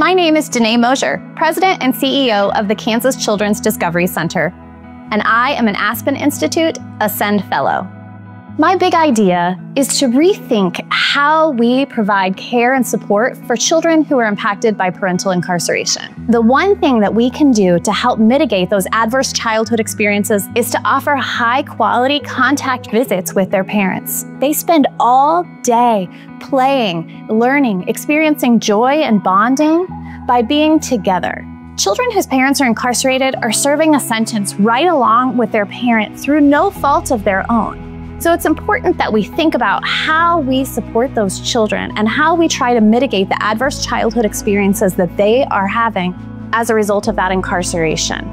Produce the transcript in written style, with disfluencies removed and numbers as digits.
My name is Danae Mosier, President and CEO of the Kansas Children's Discovery Center, and I am an Aspen Institute Ascend Fellow. My big idea is to rethink how we provide care and support for children who are impacted by parental incarceration. The one thing that we can do to help mitigate those adverse childhood experiences is to offer high-quality contact visits with their parents. They spend all day playing, learning, experiencing joy and bonding by being together. Children whose parents are incarcerated are serving a sentence right along with their parent through no fault of their own. So it's important that we think about how we support those children and how we try to mitigate the adverse childhood experiences that they are having as a result of that incarceration.